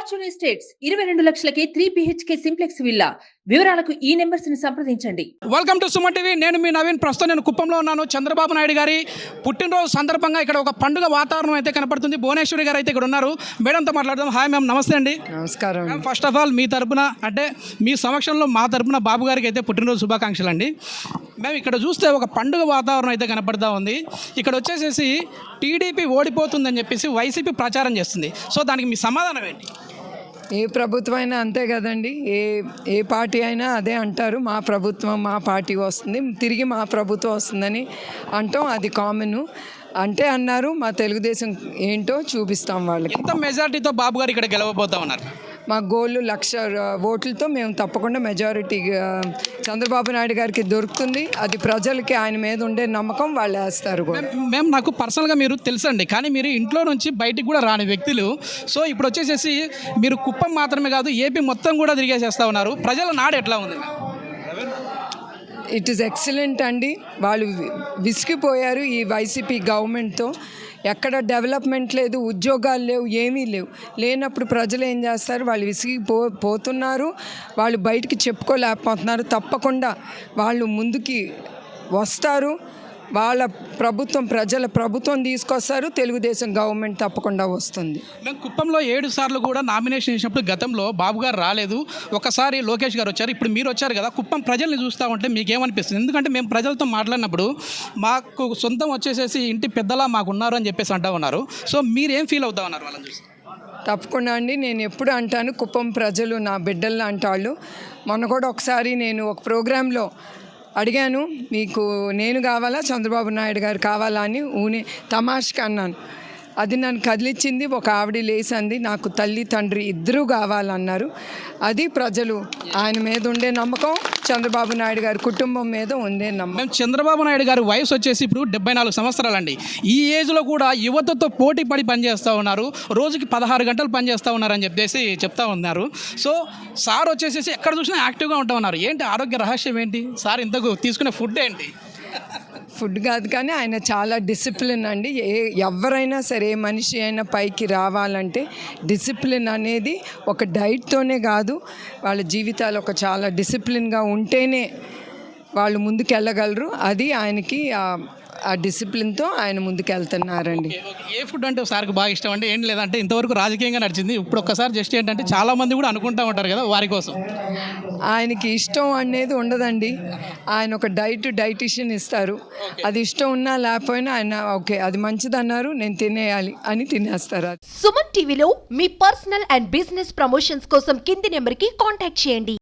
Fortune estates 22 లక్షలకే 3 BHK simplex villa. వివరాలకు ఈ numbers ని సంప్రదించండి. Welcome to Suman TV. నేను మీ నవీన్. ప్రస్తుతం నేను కుప్పంలో ఉన్నాను. చంద్రబాబు నాయుడు గారి పుట్టినరోజు సందర్భంగా ఇక్కడ ఒక పండుగ వాతావరణం అయితే కనపడుతుంది. భువనేశ్వరి గారు అయితే ఇక్కడ ఉన్నారు. మేడంతో మాట్లాడదాం. హాయ్ మ్యామ్, నమస్తే అండి. నమస్కారం. ఫస్ట్ ఆఫ్ ఆల్ మీ తరపున అంటే మీ సమక్షంలో మా తరపున బాబు గారికి అయితే పుట్టినరోజు శుభాకాంక్షలు అండి. మేము ఇక్కడ చూస్తే ఒక పండుగ వాతావరణం అయితే కనపడతా ఉంది. ఇక్కడ వచ్చేసేసి టీడీపీ ఓడిపోతుందని చెప్పేసి వైసీపీ ప్రచారం చేస్తుంది. సో దానికి మీ సమాధానం ఏంటి? ఏ ప్రభుత్వం అయినా అంతే కదండి. ఏ పార్టీ అయినా అదే అంటారు, మా ప్రభుత్వం మా పార్టీ వస్తుంది, తిరిగి మా ప్రభుత్వం వస్తుందని అంటాం. అది కామను. అంటే అన్నారు, మా తెలుగుదేశం ఏంటో చూపిస్తాం వాళ్ళకి. ఎంత మెజారిటీతో బాబు గారు ఇక్కడ గెలవబోతా ఉన్నారు? మా గోళ్ళు 1,00,000 ఓట్లతో మేము తప్పకుండా మెజారిటీ చంద్రబాబు నాయుడు గారికి దొరుకుతుంది. అది ప్రజలకి ఆయన మీద ఉండే నమ్మకం, వాళ్ళు వేస్తారు కూడా. మేము నాకు పర్సనల్గా మీరు తెలుసండి, కానీ మీరు ఇంట్లో నుంచి బయటికి కూడా రాని వ్యక్తులు. సో ఇప్పుడు వచ్చేసేసి మీరు కుప్పం మాత్రమే కాదు ఏపీ మొత్తం కూడా తిరిగేసేస్తూ ఉన్నారు. ప్రజల నాడు ఎట్లా ఉంది? ఇట్ ఈస్ ఎక్సలెంట్ అండి. వాళ్ళు విసిగిపోయారు ఈ వైసీపీ గవర్నమెంట్తో. ఎక్కడ డెవలప్మెంట్ లేదు, ఉద్యోగాలు లేవు, ఏమీ లేనప్పుడు ప్రజలు ఏం చేస్తారు? వాళ్ళు పోతున్నారు, వాళ్ళు బయటికి చెప్పుకోలేకపోతున్నారు. తప్పకుండా వాళ్ళు ముందుకి వస్తారు. వాళ్ళ ప్రభుత్వం, ప్రజల ప్రభుత్వం తీసుకొస్తారు. తెలుగుదేశం గవర్నమెంట్ తప్పకుండా వస్తుంది. మేము కుప్పంలో 7 సార్లు కూడా నామినేషన్ చేసినప్పుడు గతంలో బాబు గారు రాలేదు, ఒకసారి లోకేష్ గారు వచ్చారు, ఇప్పుడు మీరు వచ్చారు కదా. కుప్పం ప్రజల్ని చూస్తూ ఉంటే మీకు ఏమనిపిస్తుంది? ఎందుకంటే మేము ప్రజలతో మాట్లాడినప్పుడు మాకు సొంతం వచ్చేసేసి ఇంటి పెద్దలా మాకు ఉన్నారు అని చెప్పేసి అంటూ ఉన్నారు. సో మీరు ఏం ఫీల్ అవుతా ఉన్నారు వాళ్ళని చూసి? తప్పకుండా అండి. నేను ఎప్పుడు అంటాను, కుప్పం ప్రజలు నా బిడ్డలు అంటాళ్ళు. మొన్న కూడా ఒకసారి నేను ఒక ప్రోగ్రాంలో అడిగాను, మీకు నేను కావాలా చంద్రబాబు నాయుడు గారు కావాలా అని తమాష్కి అన్నాను. అది నన్ను కదిలిచ్చింది. ఒక ఆవిడ లేసింది, నాకు తల్లి తండ్రి ఇద్దరూ కావాలన్నారు. అది ప్రజలు ఆయన మీద ఉండే నమ్మకం, చంద్రబాబు నాయుడు గారి కుటుంబం మీద ఉండే నమ్మకం. చంద్రబాబు నాయుడు గారి వయసు వచ్చేసి ఇప్పుడు 74 సంవత్సరాలండి. ఈ ఏజ్లో కూడా యువతతో పోటీ పడి పనిచేస్తూ ఉన్నారు. రోజుకి 16 గంటలు పనిచేస్తూ ఉన్నారని చెప్పేసి చెప్తా ఉన్నారు. సో సార్ వచ్చేసేసి ఎక్కడ చూసినా యాక్టివ్గా ఉంటా ఉన్నారు. ఏంటి ఆరోగ్య రహస్యం ఏంటి? సార్ ఇంతకు తీసుకునే ఫుడ్ ఏంటి? ఫుడ్ కాదు కానీ ఆయన చాలా డిసిప్లిన్ అండి. ఎవరైనా సరే, ఏ మనిషి అయినా పైకి రావాలంటే డిసిప్లిన్ అనేది ఒక డైట్తోనే కాదు, వాళ్ళ జీవితాలు ఒక చాలా డిసిప్లిన్గా ఉంటేనే వాళ్ళు ముందుకు వెళ్ళగలరు. అది ఆయనకి ఆ డిసిప్లిన్తో ఆయన ముందుకు వెళ్తున్నారండి. ఏ ఫుడ్ అంటే సార్కి బాగా ఇష్టం అంటే ఏం లేదంటే ఇంతవరకు రాజకీయంగా నడిచింది, ఇప్పుడు ఒక్కసారి జస్ట్ ఏంటంటే చాలామంది కూడా అనుకుంటూ ఉంటారు కదా వారి కోసం. ఆయనకి ఇష్టం అనేది ఉండదండి. ఆయన ఒక డైటిషియన్ ఇస్తారు, అది ఇష్టం ఉన్నా లేకపోయినా ఆయన ఓకే అది మంచిది అన్నారు, నేను తినేయాలి అని తినేస్తారు. సుమన్ టీవీలో మీ పర్సనల్ అండ్ బిజినెస్ ప్రమోషన్స్ కోసం కింది నెంబర్కి కాంటాక్ట్ చేయండి.